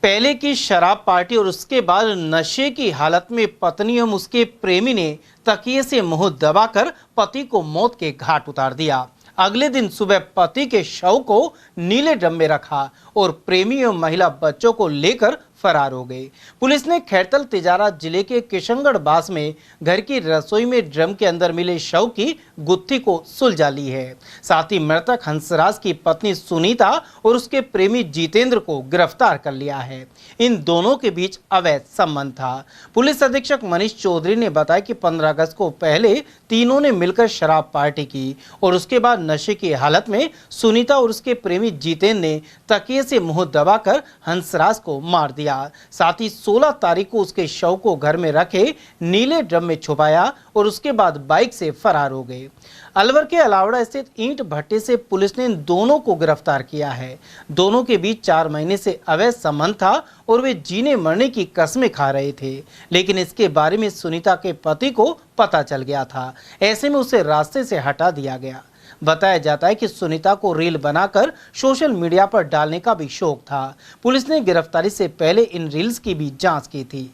पहले की शराब पार्टी और उसके बाद नशे की हालत में पत्नी एवं उसके प्रेमी ने तकिए से मुंह दबाकर पति को मौत के घाट उतार दिया। अगले दिन सुबह पति के शव को नीले ड्रम में रखा और प्रेमी एवं महिला बच्चों को लेकर फरार हो गए। पुलिस ने खैरतल तिजारा जिले के किशनगढ़ बास में घर की रसोई में ड्रम के अंदर मिले शव की गुत्थी को सुलझा ली है। साथ ही मृतक हंसराज की पत्नी सुनीता और उसके प्रेमी जितेंद्र को गिरफ्तार कर लिया है। इन दोनों के बीच अवैध संबंध था। पुलिस अधीक्षक मनीष चौधरी ने बताया कि 15 अगस्त को पहले तीनों ने मिलकर शराब पार्टी की और उसके बाद नशे की हालत में सुनीता और उसके प्रेमी जितेंद्र ने तकिए से मुंह दबाकर हंसराज को मार दिया। साथ ही 16 तारीख को उसके शव को घर में रखे नीले ड्रम में छुपाया और उसके बाद बाइक से फरार हो गए। अलवर के अलावड़ा स्थित ईंट भट्टे से पुलिस ने इन दोनों को गिरफ्तार किया है। दोनों के बीच 4 महीने से अवैध संबंध था और वे जीने मरने की कस्में खा रहे थे, लेकिन इसके बारे में सुनीता के पति को पता चल गया था। ऐसे में उसे रास्ते से हटा दिया गया। बताया जाता है कि सुनीता को रील बनाकर सोशल मीडिया पर डालने का भी शौक था। पुलिस ने गिरफ्तारी से पहले इन रील्स की भी जांच की थी।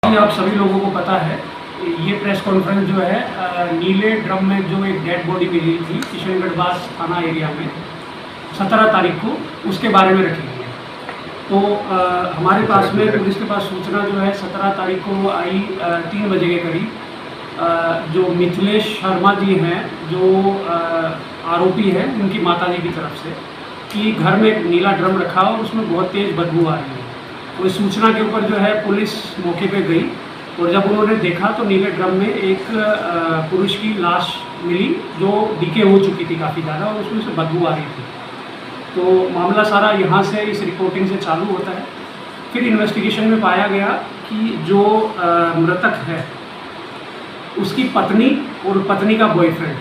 आप सभी लोगों को पता है, ये प्रेस कॉन्फ्रेंस जो है नीले ड्रम में जो एक डेड बॉडी मिली थी किशनगढ़ बास थाना एरिया में 17 तारीख को, उसके बारे में रखी गई है। तो हमारे पास में पुलिस के पास सूचना जो है 17 तारीख को आई 3 बजे के करीब। जो मिथिलेश शर्मा जी हैं, जो आरोपी है, उनकी माता जी की तरफ से कि घर में एक नीला ड्रम रखा और उसमें बहुत तेज़ बदबू आ रही है। तो इस सूचना के ऊपर जो है पुलिस मौके पे गई और जब उन्होंने देखा तो नीले ड्रम में एक पुरुष की लाश मिली जो डीके हो चुकी थी काफ़ी ज़्यादा और उसमें से बदबू आ रही थी। तो मामला सारा यहाँ से इस रिपोर्टिंग से चालू होता है। फिर इन्वेस्टिगेशन में पाया गया कि जो मृतक है उसकी पत्नी और पत्नी का बॉयफ्रेंड,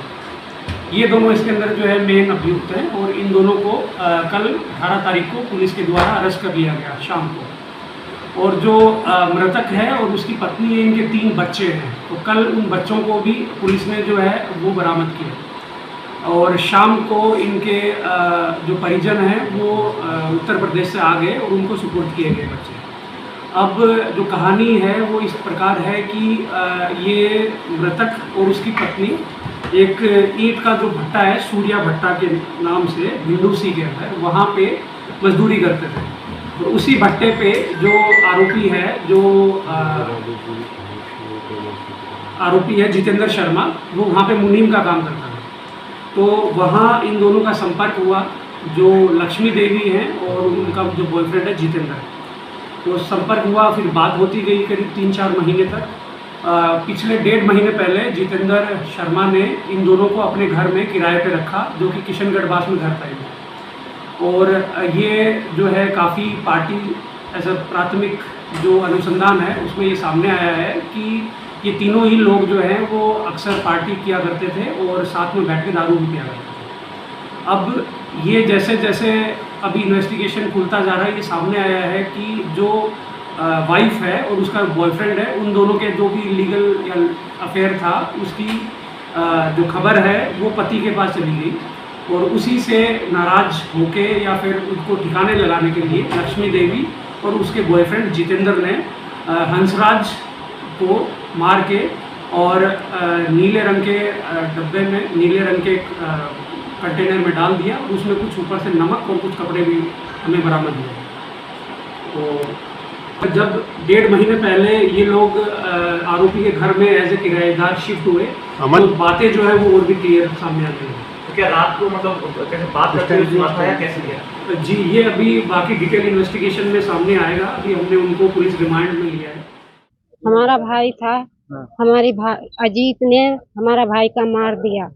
ये दोनों इसके अंदर जो है मेन अभियुक्त हैं और इन दोनों को कल 18 तारीख को पुलिस के द्वारा अरेस्ट कर लिया गया शाम को। और जो मृतक है और उसकी पत्नी है, इनके 3 बच्चे हैं। तो कल उन बच्चों को भी पुलिस ने जो है वो बरामद किया और शाम को इनके जो परिजन हैं वो उत्तर प्रदेश से आ गए और उनको सुपुर्द किए गए बच्चे। अब जो कहानी है वो इस प्रकार है कि ये मृतक और उसकी पत्नी एक ईंट का जो भट्टा है, सूर्या भट्टा के नाम से भिंडूसी के अंदर, वहाँ पे मजदूरी करते थे। तो उसी भट्टे पे जो आरोपी है, जो आरोपी है जितेंद्र शर्मा, वो वहाँ पे मुनीम का काम करता है। तो वहाँ इन दोनों का संपर्क हुआ, जो लक्ष्मी देवी हैं और उनका जो बॉयफ्रेंड है जितेंद्र। तो संपर्क हुआ, फिर बात होती गई करीब 3-4 महीने तक। पिछले 1.5 महीने पहले जितेंद्र शर्मा ने इन दोनों को अपने घर में किराए पे रखा, जो कि किशनगढ़ बास में घर था। और ये जो है काफ़ी पार्टी ऐसा प्राथमिक जो अनुसंधान है उसमें ये सामने आया है कि ये तीनों ही लोग जो हैं वो अक्सर पार्टी किया करते थे और साथ में बैठ के दारू भी पिया करते थे। अब ये जैसे जैसे अभी इन्वेस्टिगेशन खुलता जा रहा है, ये सामने आया है कि जो वाइफ है और उसका बॉयफ्रेंड है, उन दोनों के जो भी लीगल या अफेयर था, उसकी जो खबर है वो पति के पास चली गई और उसी से नाराज होके या फिर उसको ठिकाने लगाने के लिए लक्ष्मी देवी और उसके बॉयफ्रेंड जितेंद्र ने हंसराज को मार के और नीले रंग के डब्बे में, नीले रंग के कंटेनर में डाल दिया। उसमें कुछ ऊपर से नमक और कुछ कपड़े भी हमें बरामद हुए। तो जब 1.5 महीने पहले ये लोग आरोपी के घर में एज ए किराएदार शिफ्ट हुए, तो बातें जो है वो और भी क्लियर सामने आ गई। तो क्या रात को मतलब कैसे बात करते हुए सुना था या कैसे किया? जी, ये अभी बाकी डिटेल इन्वेस्टिगेशन में सामने आएगा। अभी हमने उनको पुलिस रिमांड में लिया है। हमारा भाई था, हमारी अजीत ने हमारा भाई का मार दिया।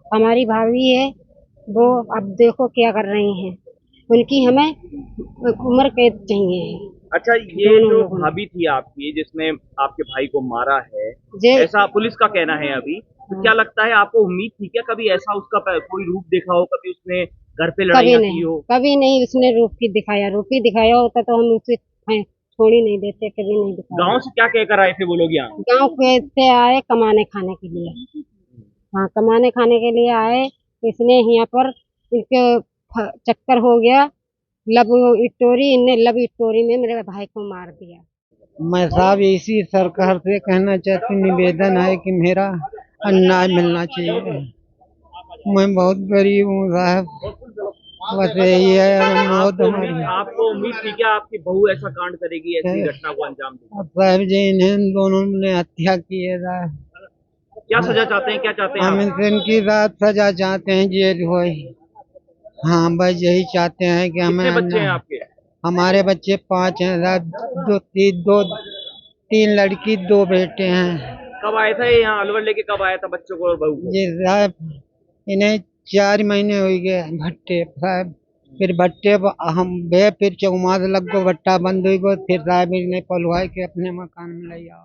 हमारी भाभी है, वो अब देखो क्या कर रही हैं। उनकी हमें उम्र कैद चाहिए। अच्छा, ये जो भाभी थी आपकी जिसने आपके भाई को मारा है, ऐसा पुलिस का कहना है अभी, तो क्या लगता है आपको उम्मीद थी क्या कभी ऐसा उसका कोई रूप देखा हो, कभी उसने घर पे लड़ाई की हो? कभी नहीं उसने रूप ही दिखाया होता तो हम उसे छोड़ ही नहीं देते, कभी नहीं दिखाया। गाँव से क्या कहकर आए थे वो लोग यहाँ? गाँव से आए कमाने खाने के लिए। हाँ, कमाने खाने के लिए आए। इसने यहाँ पर इसके चक्कर हो गया, लब स्टोरी, इनने लब स्टोरी में मेरे भाई को मार दिया। मैं साहब इसी सरकार से कहना चाहती हूँ, निवेदन है कि मेरा अन्याय मिलना चाहिए। मैं बहुत गरीब हूँ साहब, बस यही है मौत हमारी। आपको उम्मीद थी क्या आपकी बहू ऐसा कांड करेगी, ऐसी घटना को अंजाम देगी? अब साहब जी इन्हें दोनों ने हत्या की है साहब। क्या सजा चाहते हैं, क्या चाहते हैं हम आप? इनसे इनकी रात सजा चाहते हैं, जेल होए। हाँ बस यही चाहते हैं कि हमें कितने बच्चे हैं आपके? हमारे बच्चे 5 हैं साहब, तीन लड़की 2 बेटे हैं। कब आए थे यहाँ अलवर लेके, कब आया था बच्चों को और बहू को? जी साहब इन्हें 4 महीने हो गए भट्टे साहब। फिर भट्टे हम बे फिर 4 मास लग गो, भट्टा बंद हुई गो, फिर साहब इन्हें पलवाए के अपने मकान में ले आओ।